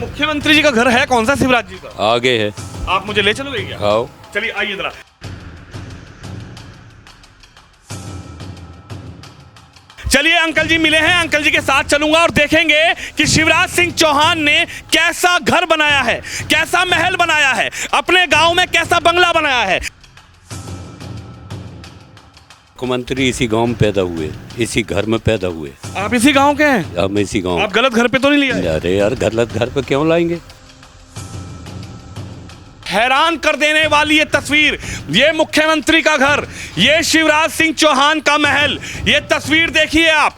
मुख्यमंत्री जी का घर है कौन सा शिवराज जी का? आगे है। आप मुझे ले चलोगे क्या? आओ। चलिए आइए जरा। चलिए अंकल जी मिले हैं, अंकल जी के साथ चलूंगा और देखेंगे कि शिवराज सिंह चौहान ने कैसा घर बनाया है, कैसा महल बनाया है, अपने गांव में कैसा बंगला बनाया है। मुख्यमंत्री इसी गांव में पैदा हुए, इसी घर में पैदा हुए। आप इसी गांव के हैं? हम इसी गांव। आप गलत घर पे तो नहीं लिया? अरे यार गलत घर पे क्यों लाएंगे? हैरान कर देने वाली ये तस्वीर, ये मुख्यमंत्री का घर, ये शिवराज सिंह चौहान का महल, ये तस्वीर देखिए आप।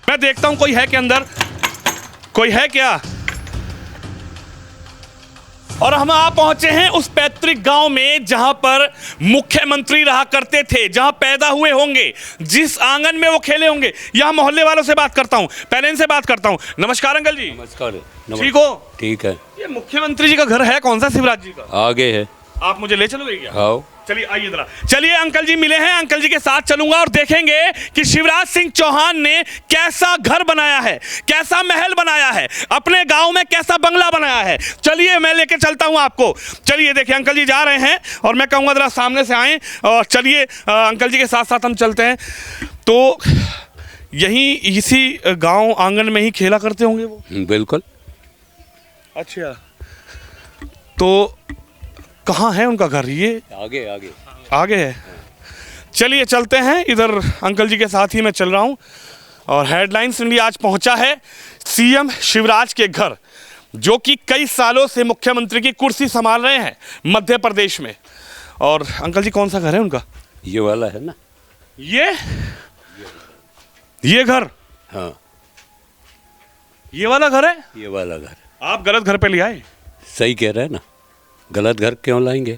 मैं देखता हूं कोई है के अंदर, कोई है क्या? और हम आ पहुंचे हैं उस पैतृक गांव में जहां पर मुख्यमंत्री रहा करते थे, जहां पैदा हुए होंगे, जिस आंगन में वो खेले होंगे। यहां मोहल्ले वालों से बात करता हूं, पहले इनसे बात करता हूं। नमस्कार अंकल जी। नमस्कार। ठीक हो? ठीक है। ये मुख्यमंत्री जी का घर है कौन सा शिवराज जी का? आगे है। आप मुझे ले चलोगे क्या? आओ। चलिए आइए जरा। चलिए अंकल जी मिले हैं, अंकल जी के साथ चलूंगा और देखेंगे कि शिवराज सिंह चौहान ने कैसा घर बनाया है, कैसा महल बनाया है, अपने गांव में कैसा बंगला बनाया है। चलिए मैं लेके चलता हूं आपको। चलिए देखिए अंकल जी जा रहे हैं और मैं कहूंगा जरा सामने से आएं और चलिए अंकल जी के साथ साथ हम चलते हैं। तो यहीं इसी गांव आंगन में ही खेला करते होंगे वो? बिल्कुल। अच्छा, तो कहाँ है उनका घर? ये आगे आगे आगे है। चलिए चलते हैं, इधर अंकल जी के साथ ही मैं चल रहा हूँ। और हेडलाइंस इंडिया आज पहुँचा है सीएम शिवराज के घर, जो कि कई सालों से मुख्यमंत्री की कुर्सी संभाल रहे हैं मध्य प्रदेश में। और अंकल जी कौन सा घर है उनका? ये वाला है ना? ये घर? हाँ ये वाला घर है? ये वाला घर। आप गलत घर पे ले आए। सही कह रहे हैं ना, गलत घर क्यों लाएंगे?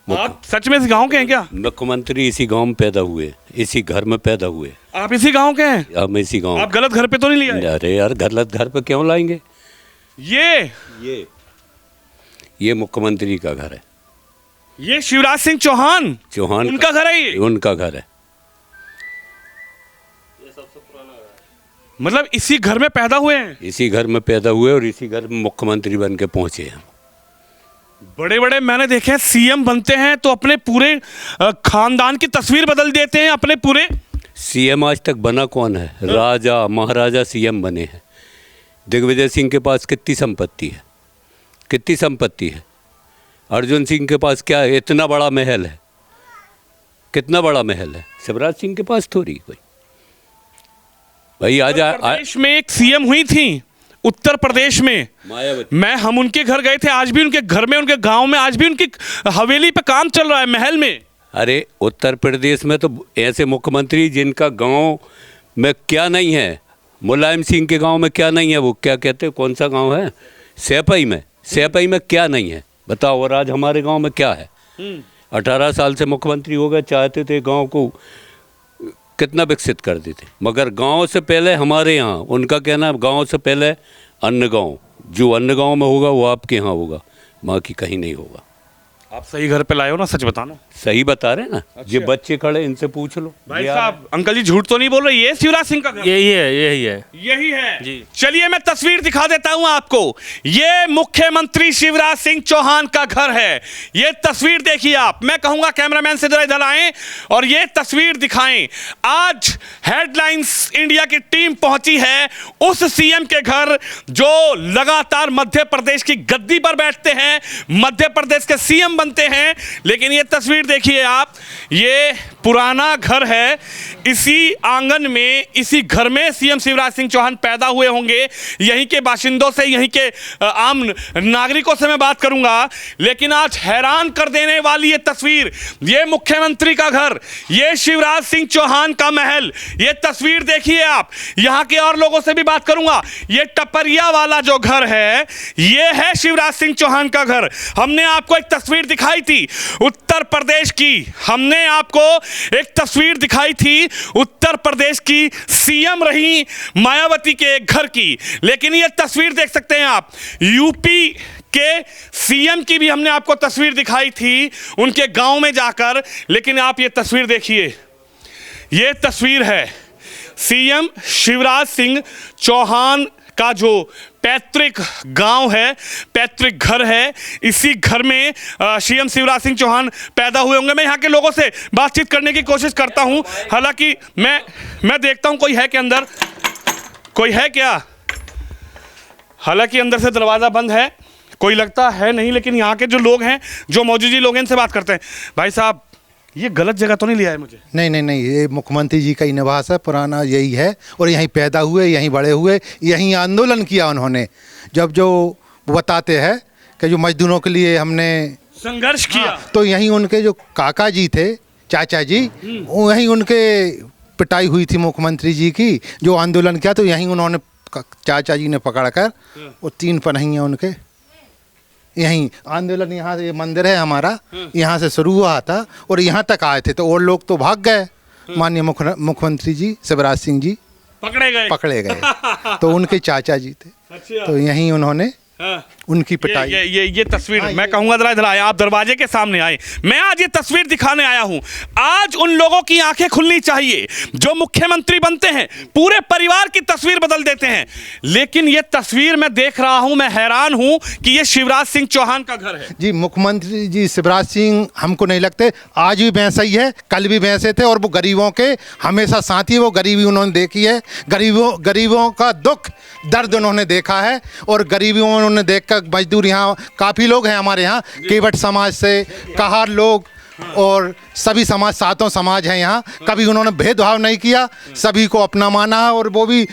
आप सच में इस गांव के हैं क्या? मुख्यमंत्री इसी गांव में पैदा हुए, इसी घर में पैदा हुए। आप इसी गांव के हैं? हम इसी गांव। आप गलत घर पे तो नहीं लिया? अरे यार गलत घर पे क्यों लाएंगे? ये मुख्यमंत्री का घर है। ये शिवराज सिंह चौहान उनका घर है? ये उनका घर है। मतलब इसी घर में पैदा हुए हैं? इसी घर में पैदा हुए और इसी घर में मुख्यमंत्री बन के पहुंचे हैं। बड़े बड़े मैंने देखे हैं सीएम बनते हैं तो अपने पूरे खानदान की तस्वीर बदल देते हैं अपने पूरे। सीएम आज तक बना कौन है? राजा महाराजा सीएम बने हैं। दिग्विजय सिंह के पास कितनी संपत्ति है, कितनी संपत्ति है। अर्जुन सिंह के पास क्या है? इतना बड़ा महल है। कितना बड़ा महल है? शिवराज सिंह के पास थोड़ी कोई। भाई आज प्रदेश में एक सीएम हुई थी उत्तर प्रदेश में, मायावती। हम उनके घर गए थे। आज भी उनके घर में, उनके गांव में आज भी उनकी हवेली पे काम चल रहा है, महल में। अरे उत्तर प्रदेश में तो ऐसे मुख्यमंत्री जिनका गांव में क्या नहीं है। मुलायम सिंह के गांव में क्या नहीं है? वो क्या कहते हैं, कौन सा गांव है? सैपई में। सैपई में क्या नहीं है बताओ? और आज हमारे गांव में क्या है? 18 साल से मुख्यमंत्री हो गए, चाहते थे गांव को कितना विकसित कर देते। मगर गांव से पहले हमारे यहाँ, उनका कहना है गांव से पहले अन्न गांव। जो अन्न गांव में होगा वो आपके यहाँ होगा, बाकी कहीं नहीं होगा। आप सही घर पे लाए हो ना? सच बताना। सही बता रहे हैं ना। अच्छा। ये बच्चे खड़े, इनसे पूछ लो। भाई साहब अंकल जी झूठ तो नहीं बोल रहे? ये शिवराज सिंह का घर? यही है यही है जी। चलिए मैं तस्वीर दिखा देता हूं आपको। ये मुख्यमंत्री शिवराज सिंह चौहान का घर है। ये तस्वीर देखिए आप। मैं कहूंगा कैमरामैन से जरा इधर आएं और ये तस्वीर दिखाएं। आज हेडलाइंस इंडिया की टीम पहुंची है उस सीएम के घर जो लगातार मध्य प्रदेश की गद्दी पर बैठते हैं, मध्य प्रदेश के सीएम बनते हैं। लेकिन ये तस्वीर देखिए आप, ये पुराना घर है। इसी आंगन में, इसी घर में सीएम शिवराज सिंह चौहान पैदा हुए होंगे। यहीं के बाशिंदों से, यहीं के आम नागरिकों से मैं बात करूंगा। लेकिन आज हैरान कर देने वाली ये तस्वीर, ये मुख्यमंत्री का घर, ये शिवराज सिंह चौहान का महल, ये तस्वीर देखिए आप। यहां के और लोगों से भी बात करूंगा। ये टपरिया वाला जो घर है, ये है शिवराज सिंह चौहान का घर। हमने आपको एक तस्वीर दिखाई थी उत्तर प्रदेश की, हमने आपको एक तस्वीर दिखाई थी उत्तर प्रदेश की सीएम रही मायावती के घर की। लेकिन ये तस्वीर देख सकते हैं आप यूपी के सीएम की भी हमने आपको तस्वीर दिखाई थी उनके गांव में जाकर। लेकिन आप ये तस्वीर देखिए, ये तस्वीर है सीएम शिवराज सिंह चौहान का जो पैतृक गांव है, पैतृक घर है, इसी घर में सीएम शिवराज सिंह चौहान पैदा हुए होंगे। मैं यहाँ के लोगों से बातचीत करने की कोशिश करता हूँ। हालांकि मैं देखता हूँ कोई है के अंदर, कोई है क्या? हालांकि अंदर से दरवाज़ा बंद है, कोई लगता है नहीं, लेकिन यहाँ के जो लोग हैं, जो मौजूद लोग हैं, इनसे बात करते हैं। भाई साहब, ये गलत जगह तो नहीं लिया है मुझे? नहीं नहीं नहीं, ये मुख्यमंत्री जी का ही निवास है, पुराना यही है, और यहीं पैदा हुए, यहीं बड़े हुए, यहीं आंदोलन किया उन्होंने। जब जो बताते हैं कि जो मजदूरों के लिए हमने संघर्ष किया, तो यहीं उनके जो काका जी थे, चाचा जी, वहीं उनके पिटाई हुई थी मुख्यमंत्री जी की। जो आंदोलन किया तो यहीं उन्होंने, चाचा जी ने पकड़ कर, वो 3 पनहियाँ उनके, यहीं आंदोलन, यहाँ से ये मंदिर है हमारा, यहाँ से शुरू हुआ था और यहाँ तक आए थे। तो और लोग तो भाग गए, माननीय मुख्यमंत्री जी शिवराज सिंह जी पकड़े गए तो उनके चाचा जी थे। अच्छा। तो यहीं उन्होंने उनकी पिटाई। ये तस्वीर मैं कहूंगा, जरा इधर आए, आप दरवाजे के सामने आए। मैं आज ये तस्वीर दिखाने आया हूं। आज उन लोगों की आंखें खुलनी चाहिए जो मुख्यमंत्री बनते हैं, पूरे परिवार की तस्वीर बदल देते हैं। लेकिन ये तस्वीर मैं देख रहा हूं, मैं हैरान हूं कि ये शिवराज सिंह चौहान का घर है। जी, मुख्यमंत्री जी शिवराज सिंह हमको नहीं लगते, आज भी वैसा ही है, कल भी वैसे थे, और वो गरीबों के हमेशा साथी, वो गरीबी उन्होंने देखी है, गरीबों का दुख दर्द उन्होंने देखा है, और गरीबी उन्होंने देखकर मजदूर, यहाँ काफ़ी लोग हैं हमारे यहाँ, केवट समाज से, कहार लोग और सभी समाज, सातों समाज हैं यहाँ, कभी उन्होंने भेदभाव नहीं किया, सभी को अपना माना है। और वो भी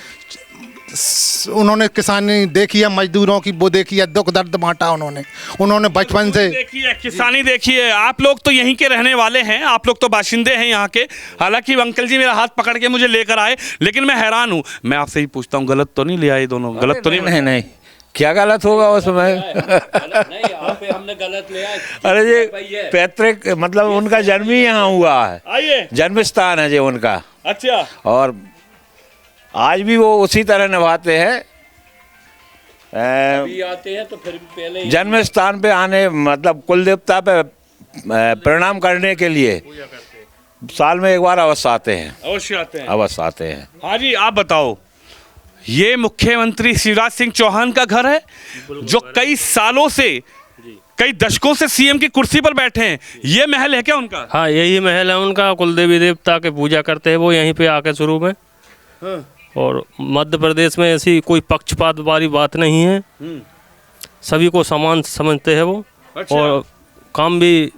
उन्होंने किसानी देखी है, मजदूरों की वो देखी है, दुख दर्द बांटा उन्होंने बचपन से देखी है, किसानी देखी है। आप लोग तो यहीं के रहने वाले हैं, आप लोग तो बाशिंदे हैं यहाँ के। हालांकि अंकल जी मेरा हाथ पकड़ के मुझे लेकर आए, लेकिन मैं हैरान हूँ। मैं आपसे ही पूछता हूँ, गलत तो नहीं लिया ये दोनों? गलत तो नहीं? नहीं, क्या गलत होगा उसमें? हमने गलत लिया। अरे जी, पैतृक मतलब उनका जन्म ही यहाँ हुआ है, आइए, जन्म स्थान है जी उनका। अच्छा। और आज भी वो उसी तरह निभाते हैं। अभी आते हैं तो फिर पहले जन्म स्थान पे आने, मतलब कुल देवता पे प्रणाम करने के लिए साल में एक बार अवश्य आते हैं, अवश्य आते हैं। हाँ जी, आप बताओ, ये मुख्यमंत्री शिवराज सिंह चौहान का घर है जो कई सालों से, कई दशकों से सीएम की कुर्सी पर बैठे हैं। ये महल है क्या उनका? हाँ, यही महल है उनका। कुल देवी देवता के पूजा करते हैं वो यहीं पे आके शुरू में। हाँ। और मध्य प्रदेश में ऐसी कोई पक्षपात वाली बात नहीं है, सभी को समान समझते हैं वो। अच्छा। और काम भी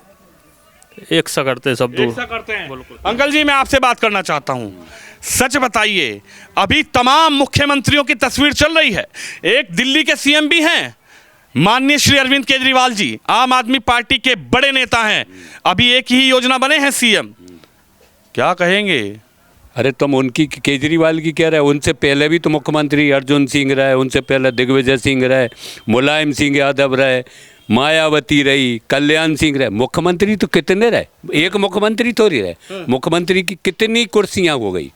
एक सा करते हैं, सब एक सा करते हैं। अंकल जी, मैं आपसे बात करना चाहता हूँ, सच बताइए, अभी तमाम मुख्यमंत्रियों की तस्वीर चल रही है। एक दिल्ली के सीएम भी हैं, माननीय श्री अरविंद केजरीवाल जी, आम आदमी पार्टी के बड़े नेता हैं, अभी एक ही योजना बने हैं सीएम। क्या कहेंगे? अरे तुम उनकी, केजरीवाल की कह रहे हैं, उनसे पहले भी तो मुख्यमंत्री अर्जुन सिंह रहे, उनसे पहले दिग्विजय सिंह रहे, मुलायम सिंह यादव रहे, मायावती रही, कल्याण सिंह रहे। मुख्यमंत्री तो कितने रहे, एक मुख्यमंत्री थोड़ी रहे, मुख्यमंत्री की कितनी कुर्सियां हो गई।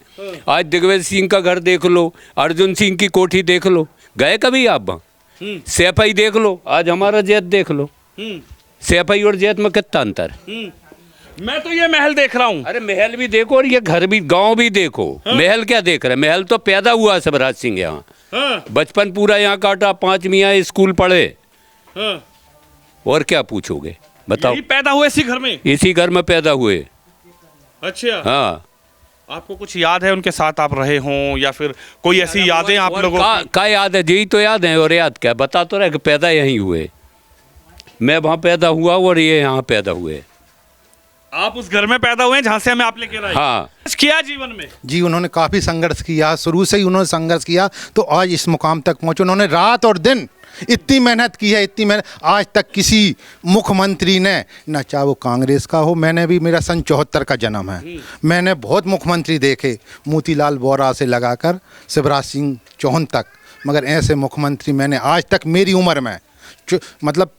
आज दिग्विजय सिंह का घर देख लो, अर्जुन सिंह की कोठी देख लो, गए कभी आप वहाँ? सैफई देख लो, आज हमारा जैत देख लो, सैफई और जैत में कितना अंतर है। मैं तो ये महल देख रहा हूँ। अरे महल भी देखो और ये घर भी, गांव भी देखो। महल क्या देख रहे? महल तो पैदा हुआ शिवराज सिंह यहाँ, बचपन पूरा यहाँ काटा, 5 मियाँ स्कूल पढ़े, और क्या पूछोगे बताओ? पैदा हुए इसी घर में? इसी घर में पैदा हुए। अच्छा। हाँ। आपको कुछ याद है उनके साथ आप रहे हों, या फिर कोई ऐसी यादें आप लोगों का याद है? यही तो याद है, और याद क्या, बता तो रहे कि पैदा यहीं हुए, मैं वहाँ पैदा हुआ और ये यहाँ पैदा हुए। आप उस घर में पैदा हुए जहाँ से हमें आप लेके आए? हाँ। किया जीवन में? जी, उन्होंने काफ़ी संघर्ष किया, शुरू से ही उन्होंने संघर्ष किया, तो आज इस मुकाम तक पहुँचे। उन्होंने रात और दिन इतनी मेहनत की है, इतनी मेहनत आज तक किसी मुख्यमंत्री ने ना, चाहे वो कांग्रेस का हो, मैंने भी, मेरा सन 74 का जन्म है, मैंने बहुत मुख्यमंत्री देखे, मोतीलाल वोरा से लगाकर शिवराज सिंह चौहान तक, मगर ऐसे मुख्यमंत्री मैंने आज तक मेरी उम्र में, मतलब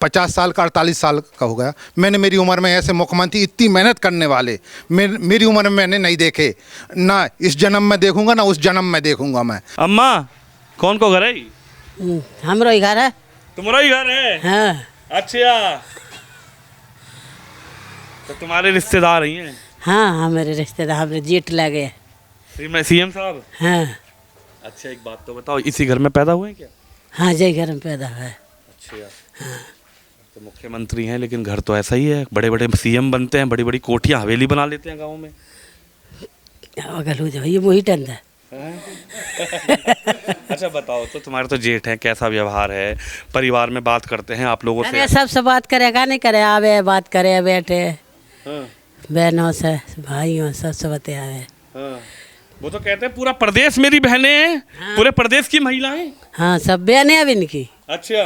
50 साल का, 48 साल का हो गया, मैंने मेरी उम्र में ऐसे मुख्यमंत्री इतनी मेहनत करने वाले मेरी उम्र में मैंने नहीं देखे, ना इस जन्म में देखूंगा, ना उस जन्म में देखूंगा मैं। अम्मा, कौन को घर है? हमरो ही घर है। तुम्हारा ही घर है? हाँ। अच्छा, तो तुम्हारे रिश्तेदार ही हैं? हाँ, हमारे रिश्तेदार, हमारे जेठ लगे। सीएम साहब। हाँ अच्छा एक बात तो बताओ, इसी घर में पैदा हुए हैं क्या? हाँ जय घर में पैदा है। अच्छा तो मुख्यमंत्री हैं लेकिन घर तो ऐसा ही है, बड़े बड़े सीएम बनते हैं, बड़ी बड़ी कोठियाँ हवेली बना लेते हैं गाँव में। अगल हो जाओ ये वही टंद है। अच्छा बताओ तो, तुम्हारे तो जेठ हैं, कैसा व्यवहार है परिवार में, बात करते हैं आप लोगों से? अरे सबसे बात करेगा नहीं करे आवे बात करे बैठे हाँ, बहनों से भाइयों सबसे बते आवे। हाँ। वो तो कहते हैं पूरा प्रदेश मेरी बहनें हैं, पूरे प्रदेश की महिलाएं। हाँ सब बहनें अब इनकी। अच्छा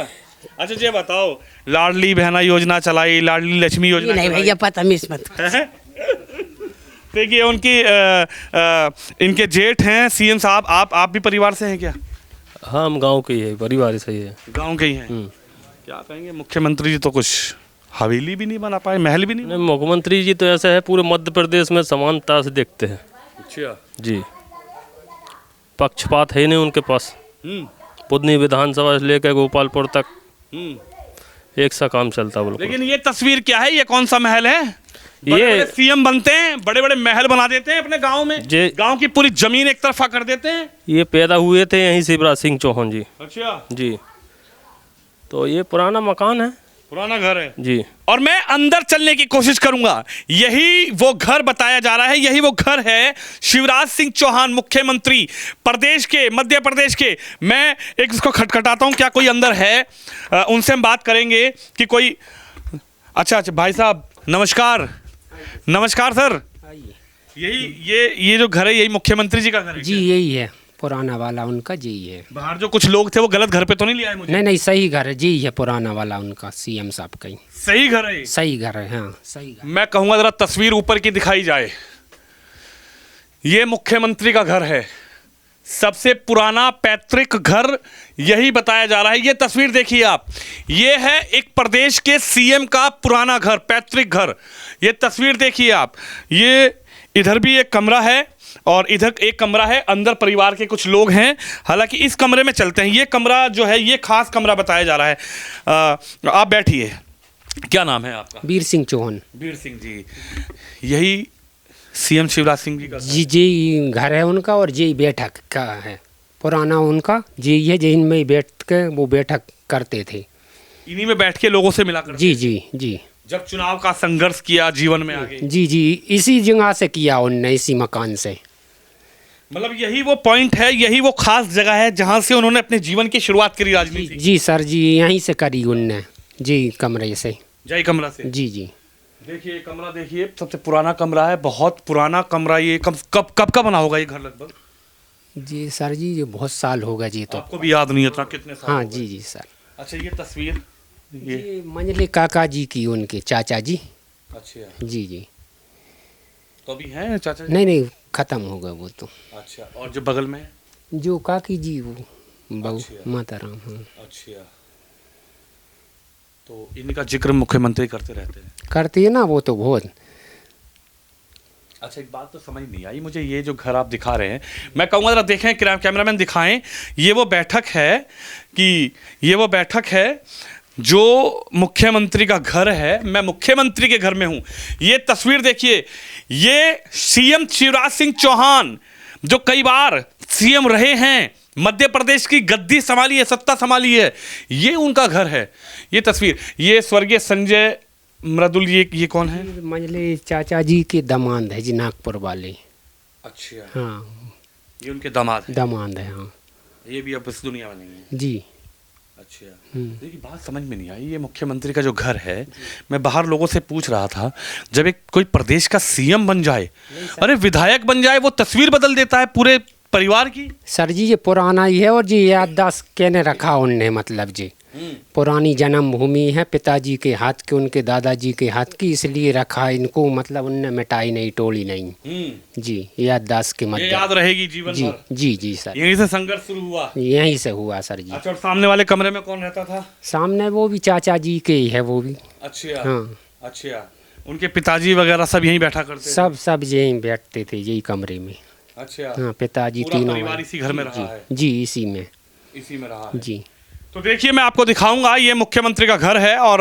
अच्छा ये बताओ, लाडली बहना योजना चलाई, लाडली लक्ष्मी योजना नहीं चलाई। भैया पता मिस मत। देखिए उनकी इनके जेठ हैं सीएम साहब, आप भी परिवार से हैं क्या? हाँ हम गांव के ही है, परिवार सही है। गांव के ही हैं। क्या कहेंगे, मुख्यमंत्री जी तो कुछ हवेली भी नहीं बना पाए, महल भी नहीं नहीं, मुख्यमंत्री जी तो ऐसा है पूरे मध्य प्रदेश में समानता से देखते हैं। अच्छा जी पक्षपात है नहीं उनके पास। बुधनी विधानसभा से लेकर गोपालपुर तक एक सा काम चलता बिल्कुल। लेकिन ये तस्वीर क्या है, ये कौन सा महल है? ये सीएम बनते हैं, बड़े बड़े महल बना देते हैं अपने गांव में, गांव की पूरी जमीन एक तरफा कर देते हैं। ये पैदा हुए थे यहीं शिवराज सिंह चौहान जी। अच्छा जी तो ये पुराना मकान है, पुराना घर है जी। और मैं अंदर चलने की कोशिश करूंगा। यही वो घर बताया जा रहा है, यही वो घर है शिवराज सिंह चौहान मुख्यमंत्री प्रदेश के, मध्य प्रदेश के। मैं एक इसको खटखटाता हूं, क्या कोई अंदर है? उनसे हम बात करेंगे कि कोई। अच्छा भाई साहब नमस्कार। नमस्कार सर। ये जो घर है यही मुख्यमंत्री जी का घर है? जी यही है, पुराना वाला उनका जी है। बाहर जो कुछ लोग थे वो गलत घर पे तो नहीं ले आए मुझे? नहीं सही घर है जी, है पुराना वाला उनका सीएम साहब का ही। सही घर है? सही घर है, हाँ सही घर। मैं कहूंगा जरा तस्वीर ऊपर की दिखाई जाए। ये मुख्यमंत्री का घर है, सबसे पुराना पैतृक घर यही बताया जा रहा है। ये तस्वीर देखिए आप, ये है एक प्रदेश के सीएम का पुराना घर, पैतृक घर। ये तस्वीर देखिए आप, ये इधर भी एक कमरा है और इधर एक कमरा है, अंदर परिवार के कुछ लोग हैं। हालांकि इस कमरे में चलते हैं। ये कमरा जो है ये खास कमरा बताया जा रहा है। आप बैठिए। क्या नाम है आपका? वीर सिंह चौहान। वीर सिंह जी, यही सीएम शिवराज सिंह जी का जी जी घर है उनका, और जी बैठक का है पुराना उनका जी है, जिन में बैठ के वो बैठक करते थे। इन्हीं में बैठ के लोगों से मिला करते जी थे? जी जी जब चुनाव का संघर्ष किया जीवन में आगे। जी जी इसी जगह से किया उनने, इसी मकान से। मतलब यही वो पॉइंट है, यही वो खास जगह है जहां से उन्होंने अपने जीवन की शुरुआत करी राजनीति। जी सर जी यहीं से करी उनने जी, कमरे से। जय कमरा से। जी जी देखिए कमरा, देखिए सबसे पुराना कमरा है, बहुत पुराना कमरा। ये कब का बना होगा ये घर लगभग? जी सर जी ये बहुत साल हो गए जी। तो आपको भी याद नहीं उतना कितने साल हाँ हो गए? जी जी सर। अच्छा ये तस्वीर ये मंजले काका जी की, उनके चाचा जी। अच्छा जी जी तो अभी हैं चाचा जी? नहीं ख़त्म हो गए वो तो। अच्छा और जो बगल में है? जो काकी जी वो बहू अच्छा। माता राम। हाँ अच्छा तो इनका जिक्र मुख्यमंत्री करते रहते हैं? करती है ना वो तो बहुत। अच्छा एक बात तो समझ नहीं आई मुझे, ये जो घर आप दिखा रहे हैं, मैं कहूँगा जरा देखें, कैमरामैन दिखाएं। ये वो बैठक है कि ये वो बैठक है जो मुख्यमंत्री का घर है। मैं मुख्यमंत्री के घर में हूँ। ये तस्वीर देखिए, ये सीएम शिवराज सिंह चौहान जो कई बार सीएम रहे हैं, मध्य प्रदेश की गद्दी संभाली है, सत्ता संभाली है, ये उनका घर है। ये तस्वीर, ये स्वर्गीय संजय मृदुल, ये कौन है? मंजले चाचा जी के दामाद है जी, नागपुर वाले। अच्छा हाँ ये उनके दामाद हैं। दामाद है हाँ ये भी अब इस दुनिया में नहीं है? जी। अच्छा देखिए बात समझ में नहीं आई। ये मुख्यमंत्री का जो घर है, मैं बाहर लोगों से पूछ रहा था, जब एक कोई प्रदेश का सीएम बन जाए, अरे विधायक बन जाए, वो तस्वीर बदल देता है पूरे परिवार की। सर जी ये पुराना ही है, और जी याददाश्त कहने रखा उनने, मतलब जी पुरानी जन्मभूमि है, पिताजी के हाथ के, उनके दादाजी के हाथ की, इसलिए रखा इनको, मतलब उनने मिटाई नहीं, टोली नहीं जी, याददाश्त के ये मध्य याद रहेगी जीवन जी भर। जी जी सर यहीं से संघर्ष शुरू हुआ? यहीं से हुआ सर जी। अच्छा और सामने वाले कमरे में कौन रहता था? सामने वो भी चाचा जी के ही है वो भी। अच्छा हाँ अच्छा, उनके पिताजी वगैरह सब यहीं बैठा करते थे? सब यहीं बैठते थे यही कमरे में। अच्छा हाँ पिताजी पूरा तीनों परिवार इसी घर में रहा है? जी इसी में इसी में रहा है? जी। तो देखिए मैं आपको दिखाऊंगा, ये मुख्यमंत्री का घर है और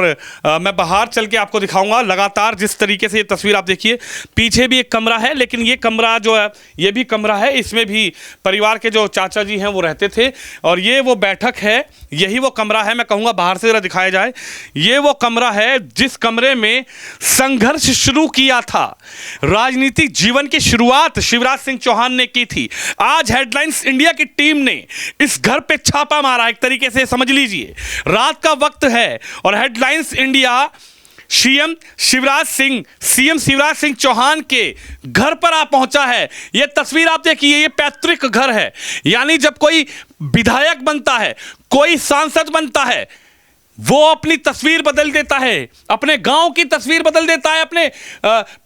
मैं बाहर चल के आपको दिखाऊंगा लगातार जिस तरीके से ये तस्वीर आप देखिए। पीछे भी एक कमरा है, लेकिन ये कमरा जो है ये भी कमरा है, इसमें भी परिवार के जो चाचा जी हैं वो रहते थे और ये वो बैठक है, यही वो कमरा है। मैं कहूँगा बाहर से ज़रा दिखाया जाए, ये वो कमरा है जिस कमरे में संघर्ष शुरू किया था, राजनीतिक जीवन की शुरुआत शिवराज सिंह चौहान ने की थी। आज हेडलाइंस इंडिया की टीम ने इस घर पे छापा मारा, एक तरीके से समझ लीजिए रात का वक्त है और headlines India CM Shivraj Singh Chouhan के घर पर आ पहुंचा है। यह तस्वीर आप देखिए, ये पैतृक घर है, यानी जब कोई विधायक बनता है, कोई सांसद बनता है, वो अपनी तस्वीर बदल देता है, अपने गांव की तस्वीर बदल देता है, अपने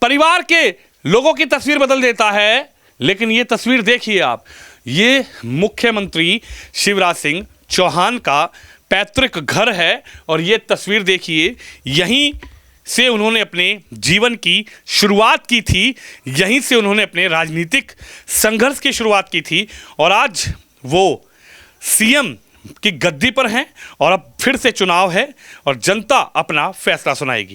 परिवार के लोगों की तस्वीर बदल देता है। लेकिन ये तस्वीर देखिए आप, ये मुख्यमंत्री शिवराज सिंह चौहान का पैतृक घर है और ये तस्वीर देखिए, यहीं से उन्होंने अपने जीवन की शुरुआत की थी, यहीं से उन्होंने अपने राजनीतिक संघर्ष की शुरुआत की थी और आज वो सीएम की गद्दी पर हैं और अब फिर से चुनाव है और जनता अपना फैसला सुनाएगी।